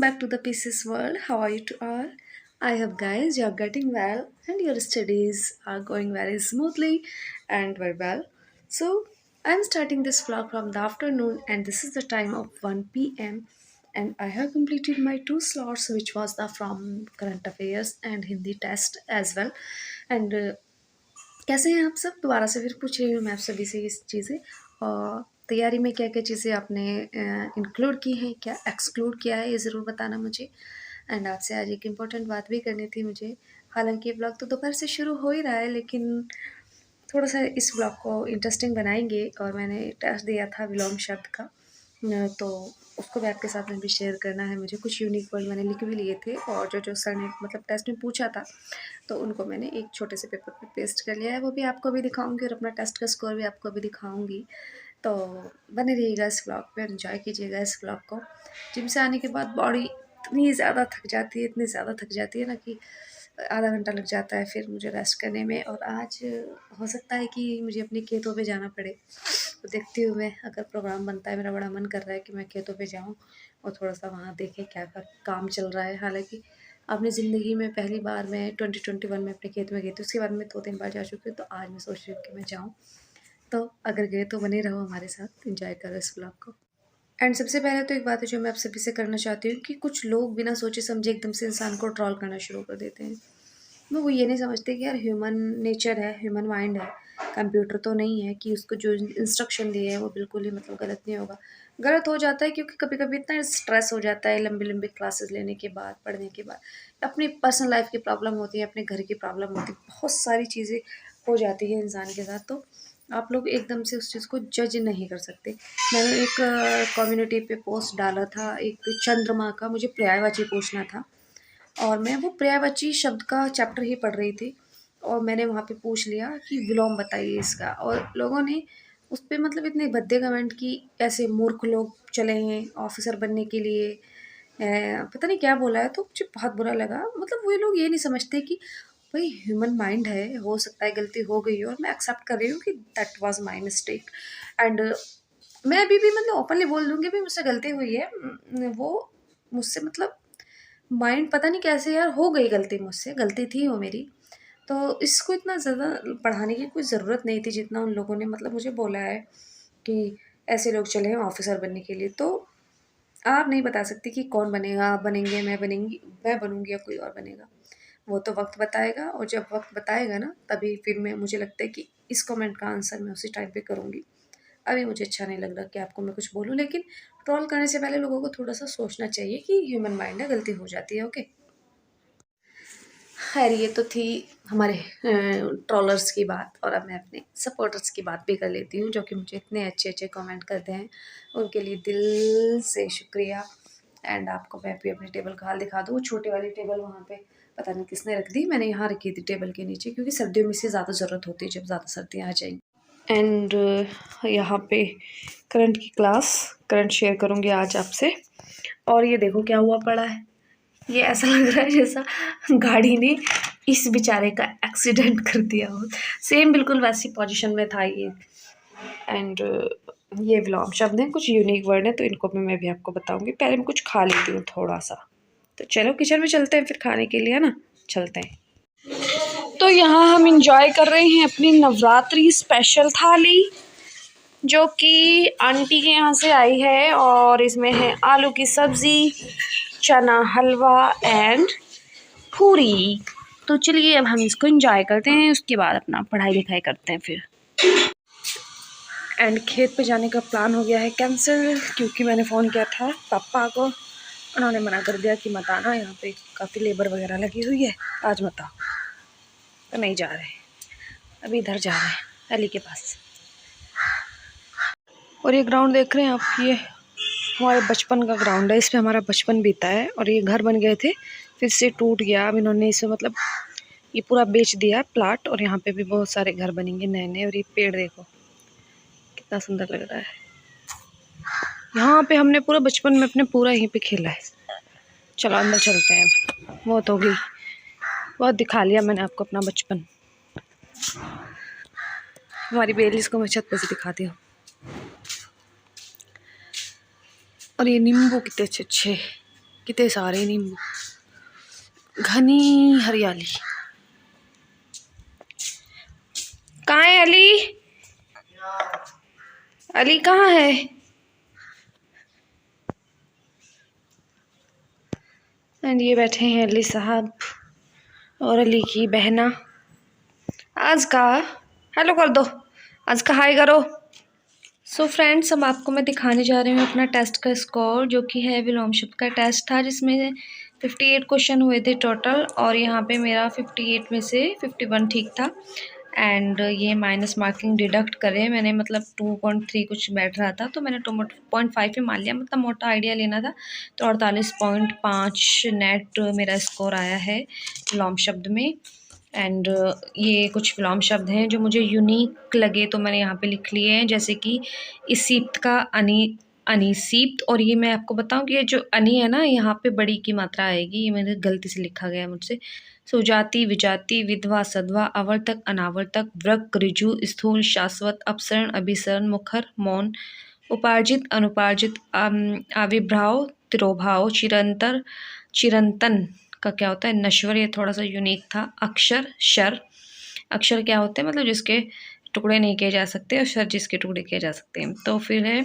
back to the Pieces world. How are you to all? I hope guys you are getting well and your studies are going very smoothly and very well. So I'm starting this vlog from the afternoon and this is the time of 1 p.m. and I have completed my two slots which was the from current affairs and Hindi test as well. And कैसे हैं आप सब? दोबारा से फिर पूछ रही हूँ मैं आप सभी से ये चीज़ें। और तैयारी में क्या-क्या चीज़ें आपने इंक्लूड की हैं, क्या एक्सक्लूड किया है, ये ज़रूर बताना मुझे। एंड आपसे आज एक इम्पोर्टेंट बात भी करनी थी मुझे। हालाँकि ये ब्लॉग तो दोपहर से शुरू हो ही रहा है, लेकिन थोड़ा-सा इस ब्लॉग को इंटरेस्टिंग बनाएँगे। और मैंने टेस्ट दिया था विलोम शब्द का, तो उसको भी आपके साथ में भी शेयर करना है मुझे। कुछ यूनिक वर्ड मैंने लिख भी लिए थे और जो सर ने मतलब टेस्ट में पूछा था, तो उनको मैंने एक छोटे से पेपर पे पेस्ट कर लिया है। वो भी आपको भी दिखाऊँगी और अपना टेस्ट का स्कोर भी आपको भी दिखाऊँगी। तो बने रहिएगा इस व्लॉग पे, एन्जॉय कीजिएगा इस व्लॉग को। जिम से आने के बाद बॉडी इतनी ज़्यादा थक जाती है, इतनी ज़्यादा थक जाती है ना कि आधा घंटा लग जाता है फिर मुझे रेस्ट करने में। और आज हो सकता है कि मुझे अपने खेतों पे जाना पड़े, तो देखती हूँ मैं, अगर प्रोग्राम बनता है। मेरा बड़ा मन कर रहा है कि मैं खेतों पे जाऊँ और थोड़ा-सा वहाँ देखें क्या काम चल रहा है। हालाँकि अपनी ज़िंदगी में पहली बार मैं 2021 में अपने खेत में गई थी, उसके बाद मैं 2-3 बार जा चुकी हूँ, तो आज मैं सोच रही हूँ कि मैं जाऊँ। तो अगर गए तो बने रहो हमारे साथ, एंजॉय करो इस व्लॉग को। एंड सबसे पहले तो एक बात है जो मैं आप सभी से करना चाहती हूँ कि कुछ लोग बिना सोचे समझे एकदम से इंसान को ट्रोल करना शुरू कर देते हैं। वो ये नहीं समझते कि यार ह्यूमन नेचर है, ह्यूमन माइंड है, कंप्यूटर तो नहीं है कि उसको जो इंस्ट्रक्शन दिए हैं वो बिल्कुल ही मतलब गलत नहीं होगा। गलत हो जाता है क्योंकि कभी-कभी इतना स्ट्रेस हो जाता है लंबी-लंबी क्लासेस लेने के बाद, पढ़ने के बाद। अपनी पर्सनल लाइफ़ की प्रॉब्लम होती है, अपने घर की प्रॉब्लम होती है, बहुत सारी चीज़ें हो जाती हैं इंसान के साथ, तो आप लोग एकदम से उस चीज़ को जज नहीं कर सकते। मैंने एक कम्युनिटी पे पोस्ट डाला था, एक चंद्रमा का मुझे पर्यायवाची पूछना था और मैं वो पर्यायवाची शब्द का चैप्टर ही पढ़ रही थी और मैंने वहाँ पे पूछ लिया कि विलोम बताइए इसका, और लोगों ने उस पे मतलब इतने भद्दे कमेंट कि ऐसे मूर्ख लोग चले हैं ऑफिसर बनने के लिए, पता नहीं क्या बोला है, तो मुझे बहुत बुरा लगा। मतलब वो लोग ये नहीं समझते कि भाई ह्यूमन माइंड है, हो सकता है गलती हो गई हो और मैं एक्सेप्ट कर रही हूँ कि that was my mistake. And मैं अभी भी मतलब ओपनली बोल दूँगी भाई मुझसे गलती हुई है। वो मुझसे मतलब माइंड पता नहीं कैसे यार हो गई गलती मुझसे, गलती थी वो मेरी। तो इसको इतना ज़्यादा बढ़ाने की कोई ज़रूरत नहीं थी जितना उन लोगों ने मतलब मुझे बोला है कि ऐसे लोग चले हैं ऑफ़िसर बनने के लिए। तो आप नहीं बता सकती कि कौन बनेगा, आप बनेंगे, मैं बनूँगी या कोई और बनेगा। वो तो वक़्त बताएगा और जब वक़्त बताएगा ना तभी फिर मैं मुझे लगता है कि इस कमेंट का आंसर मैं उसी टाइम पे करूँगी। अभी मुझे अच्छा नहीं लग रहा कि आपको मैं कुछ बोलूँ, लेकिन ट्रोल करने से पहले लोगों को थोड़ा-सा सोचना चाहिए कि ह्यूमन माइंड है, गलती हो जाती है, ओके? खैर ये तो थी हमारे ट्रोलर्स की बात, और अब मैं अपने सपोर्टर्स की बात भी कर लेती हूँ जो कि मुझे इतने अच्छे-अच्छे कमेंट करते हैं। उनके लिए दिल से शुक्रिया। एंड आपको मैं भी अपनी टेबल का हाल दिखा दूँ। छोटी वाली टेबल वहाँ पे पता नहीं किसने रख दी, मैंने यहाँ रखी थी टेबल के नीचे क्योंकि सर्दियों में इसकी ज़्यादा ज़रूरत होती है जब ज़्यादा सर्दियाँ आ जाएँगी। एंड यहाँ पे करंट शेयर करूँगी आज आपसे। और ये देखो क्या हुआ पड़ा है। ये ऐसा लग रहा है जैसा गाड़ी ने इस बेचारे का एक्सीडेंट कर दिया हो। सेम बिल्कुल वैसी पोजीशन में था ये। एंड ये विलोम शब्द हैं, कुछ यूनिक वर्ड हैं, तो इनको भी मैं भी आपको बताऊँगी। पहले मैं कुछ खा लेती हूँ थोड़ा-सा। तो चलो किचन में चलते हैं फिर खाने के लिए, है ना? चलते हैं। तो यहाँ हम एन्जॉय कर रहे हैं अपनी नवरात्रि स्पेशल थाली, जो कि आंटी के यहाँ से आई है, और इसमें है आलू की सब्ज़ी, चना हलवा एंड पूरी। तो चलिए अब हम इसको एंजॉय करते हैं, उसके बाद अपना पढ़ाई लिखाई करते हैं फिर। एंड खेत पे जाने का प्लान हो गया है कैंसिल क्योंकि मैंने फ़ोन किया था पापा को, उन्होंने मना कर दिया कि मत आना, यहाँ पे काफ़ी लेबर वगैरह लगी हुई है, आज मत आओ। तो नहीं जा रहे, अभी इधर जा रहे हैं अली के पास। और ये ग्राउंड देख रहे हैं आप, ये हमारे बचपन का ग्राउंड है, इस पर हमारा बचपन बीता है। और ये घर बन गए थे, फिर से टूट गया, अब इन्होंने इसे मतलब ये पूरा बेच दिया प्लाट, और यहाँ पे भी बहुत सारे घर बनेंगे नए नए। और ये पेड़ देखो कितना सुंदर लग रहा है। यहाँ पे हमने पूरा बचपन में अपने पूरा यहीं पे खेला है। चलो अंदर चलते हैं, बहुत हो गई, बहुत दिखा लिया मैंने आपको अपना बचपन। हमारी बेली को मैं छत पर से दिखाती हूँ। और ये नींबू कितने अच्छे अच्छे कितने सारे नींबू, घनी हरियाली। कहाँ है अली? अली कहाँ है? एंड ये बैठे हैं अली साहब और अली की बहना। आज का हेलो कर दो, आज का हाय करो। सो फ्रेंड्स, अब आपको मैं दिखाने जा रही हूँ अपना टेस्ट का स्कोर, जो कि है विलोम शब्द का टेस्ट था, जिसमें 58 क्वेश्चन हुए थे टोटल, और यहाँ पे मेरा 58 में से 51 ठीक था। एंड ये माइनस मार्किंग डिडक्ट करे मैंने, मतलब 2.3 कुछ बैठ रहा था, तो मैंने 2.5 ही मान लिया, मतलब मोटा आइडिया लेना था। तो 48.5 नेट मेरा स्कोर आया है विलोम शब्द में। एंड ये कुछ विलोम शब्द हैं जो मुझे यूनिक लगे, तो मैंने यहाँ पे लिख लिए हैं, जैसे कि इसीप्त का अनिसीप्त। और ये मैं आपको बताऊं कि ये जो अनि है ना, यहाँ पे बड़ी की मात्रा आएगी, ये मैंने गलती से लिखा गया है मुझसे। सुजाति, विजाति, विधवा, सधवा, आवर्तक, अनावर्तक, वृक, ऋजु, स्थूल, शाश्वत, अपसरण, अभिसरण, मुखर, मौन, उपार्जित, अनुपार्जित, आविर्भाव, तिरोभाव, चिरंतर, चिरंतन का क्या होता है, नश्वर, ये थोड़ा सा यूनिक था। अक्षर, शर, अक्षर क्या होते हैं, मतलब जिसके टुकड़े नहीं किए जा सकते, और शर जिसके टुकड़े किए जा सकते हैं। तो फिर है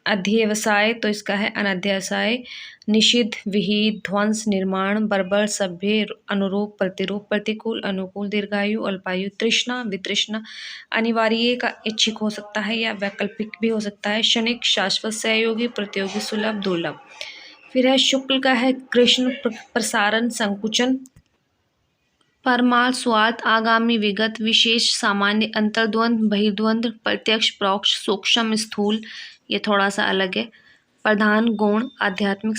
अध्यवसाय, तो इसका है अनध्यवसाय। निषिद्ध, विहित, ध्वंस, निर्माण, बर्बर, सभ्य, अनुरूप, प्रतिरूप, प्रतिकूल, अनुकूल, दीर्घायु, अल्पायु, तृष्णा, वितृष्णा। अनिवार्य का ऐच्छिक हो सकता है या वैकल्पिक भी हो सकता है। क्षणिक, शाश्वत, सहयोगी, प्रतियोगी, सुलभ, दुर्लभ। फिर है शुक्ल का है कृष्ण, प्रसारण, संकुचन, परमार्थ, स्वार्थ, आगामी, विगत, विशेष, सामान्य, अंतर्द्वंद, बहिर्द्वंद, प्रत्यक्ष, परोक्ष, सूक्ष्म, स्थूल, ये थोड़ा सा अलग है। प्रधान, गौण, आध्यात्मिक,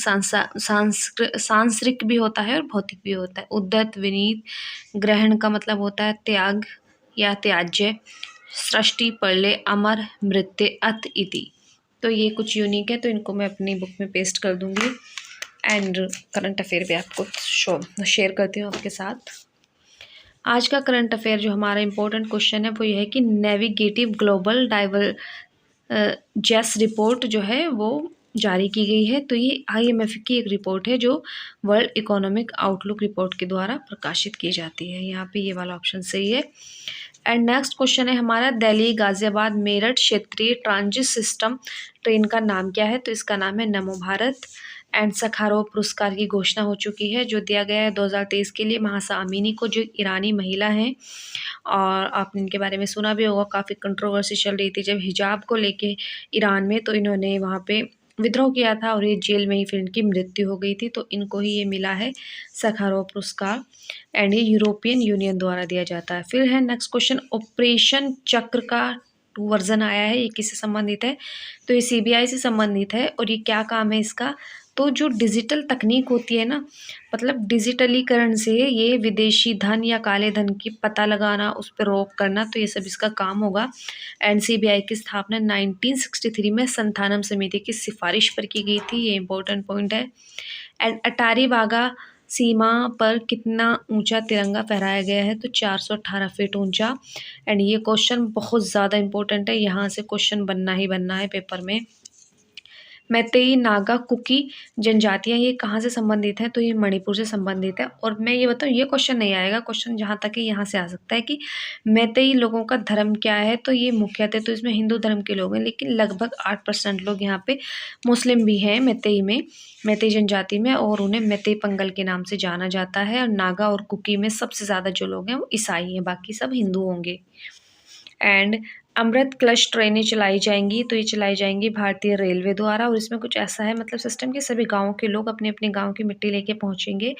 सांसारिक भी होता है और भौतिक भी होता है। उद्धत, विनीत, ग्रहण का मतलब होता है त्याग या त्याज्य। सृष्टि, प्रलय, अमर, मृत्यु, अत इति। तो ये कुछ यूनिक है, तो इनको मैं अपनी बुक में पेस्ट कर दूंगी। एंड करंट अफेयर भी आपको शेयर करती हूँ आपके साथ। आज का करंट अफेयर जो हमारा इम्पोर्टेंट क्वेश्चन है वो ये है कि नेविगेटिव ग्लोबल जेस रिपोर्ट जो है वो जारी की गई है। तो ये IMF की एक रिपोर्ट है जो वर्ल्ड इकोनॉमिक आउटलुक रिपोर्ट के द्वारा प्रकाशित की जाती है। यहाँ पे ये वाला ऑप्शन सही है। एंड नेक्स्ट क्वेश्चन है हमारा, दिल्ली गाजियाबाद मेरठ क्षेत्रीय ट्रांजिट सिस्टम ट्रेन का नाम क्या है? तो इसका नाम है नमो भारत। एंड सखारोव पुरस्कार की घोषणा हो चुकी है, जो दिया गया है 2023 के लिए महासा अमीनी को, जो ईरानी महिला हैं, और आपने इनके बारे में सुना भी होगा, काफ़ी कंट्रोवर्सी चल रही थी जब हिजाब को लेके ईरान में, तो इन्होंने वहाँ पे विद्रोह किया था और ये जेल में ही फिर इनकी मृत्यु हो गई थी, तो इनको ही ये मिला है सखारोव पुरस्कार। एंड ये यूरोपियन यूनियन द्वारा दिया जाता है। फिर है नेक्स्ट क्वेश्चन, ऑपरेशन चक्र का 2 वर्जन आया है, ये किससे संबंधित है? तो ये CBI से संबंधित है। और ये क्या काम है इसका? तो जो डिजिटल तकनीक होती है ना, मतलब डिजिटलीकरण से ये विदेशी धन या काले धन की पता लगाना, उस पर रोक करना, तो ये सब इसका काम होगा। एंड CBI की स्थापना 1963 में संथानम समिति की सिफारिश पर की गई थी, ये इंपॉर्टेंट पॉइंट है। एंड अटारी वाघा सीमा पर कितना ऊंचा तिरंगा फहराया गया है? तो 418 फीट ऊंचा। एंड ये क्वेश्चन बहुत ज़्यादा इंपॉर्टेंट है, यहाँ से क्वेश्चन बनना ही बनना है पेपर में। मैतेई, नागा, कुकी जनजातियाँ ये कहाँ से संबंधित हैं? तो ये मणिपुर से संबंधित है। और मैं ये बताऊँ, ये क्वेश्चन नहीं आएगा, क्वेश्चन जहाँ तक है यहाँ से आ सकता है कि मैतेई लोगों का धर्म क्या है? तो ये मुख्यतः तो इसमें हिंदू धर्म के लोग हैं, लेकिन लगभग 8% लोग यहाँ पे मुस्लिम भी हैं मैतेई में, मैतेई जनजाति में, और उन्हें मैतेई पंगल के नाम से जाना जाता है। और नागा और कुकी में सबसे ज़्यादा जो लोग हैं वो ईसाई हैं, बाकी सब हिंदू होंगे। एंड अमृत कलश ट्रेनें चलाई जाएंगी, तो ये चलाई जाएंगी भारतीय रेलवे द्वारा। और इसमें कुछ ऐसा है, मतलब सिस्टम के सभी गाँव के लोग अपने अपने गाँव की मिट्टी लेके पहुँचेंगे।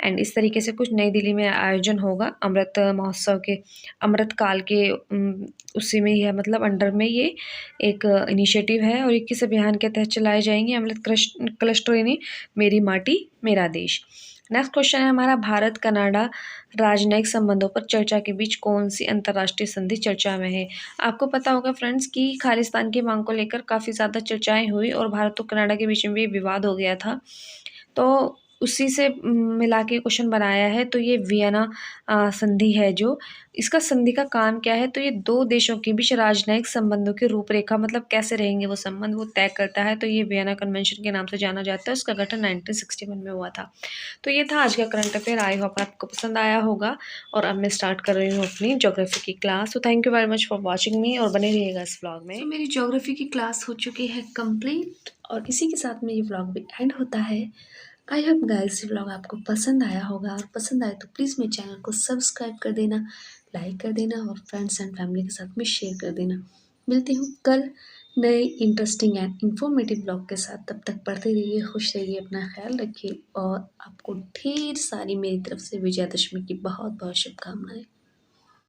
एंड इस तरीके से कुछ नई दिल्ली में आयोजन होगा अमृत महोत्सव के, अमृत काल के उसी में ही है, मतलब अंडर में ये एक इनिशिएटिव है। और 21 अभियान के तहत चलाए जाएंगे अमृत कलश ट्रेनें, मेरी माटी मेरा देश। नेक्स्ट क्वेश्चन है हमारा, भारत कनाडा राजनयिक संबंधों पर चर्चा के बीच कौन सी अंतर्राष्ट्रीय संधि चर्चा में है? आपको पता होगा फ्रेंड्स कि खालिस्तान की मांग को लेकर काफ़ी ज़्यादा चर्चाएं हुई और भारत और कनाडा के बीच में भी विवाद हो गया था। तो उसी से मिला के क्वेश्चन बनाया है। तो ये वियना संधि है जो, इसका संधि का काम क्या है, तो ये दो देशों के बीच राजनयिक संबंधों की रूपरेखा, मतलब कैसे रहेंगे वो संबंध, वो तय करता है। तो ये वियना कन्वेंशन के नाम से जाना जाता है। उसका गठन 1961 में हुआ था। तो ये था आज का करंट अफेयर। आई होप आपको पसंद आया होगा। और अब मैं स्टार्ट कर रही हूँ अपनी ज्योग्राफी की क्लास। तो thank you very much for watching मी, और बने रहिएगा इस व्लॉग में। तो मेरी ज्योग्राफी की क्लास हो चुकी है कंप्लीट, और इसी के साथ में ये व्लॉग भी एंड होता है। आई होप गाइस ये व्लॉग आपको पसंद आया होगा, और पसंद आए तो प्लीज़ मेरे चैनल को सब्सक्राइब कर देना, लाइक कर देना, और फ्रेंड्स एंड फैमिली के साथ में शेयर कर देना। मिलती हूँ कल नए इंटरेस्टिंग एंड इन्फॉर्मेटिव ब्लॉग के साथ। तब तक पढ़ते रहिए, खुश रहिए, अपना ख्याल रखिए, और आपको ढेर सारी मेरी तरफ से विजयादशमी की बहुत बहुत शुभकामनाएं।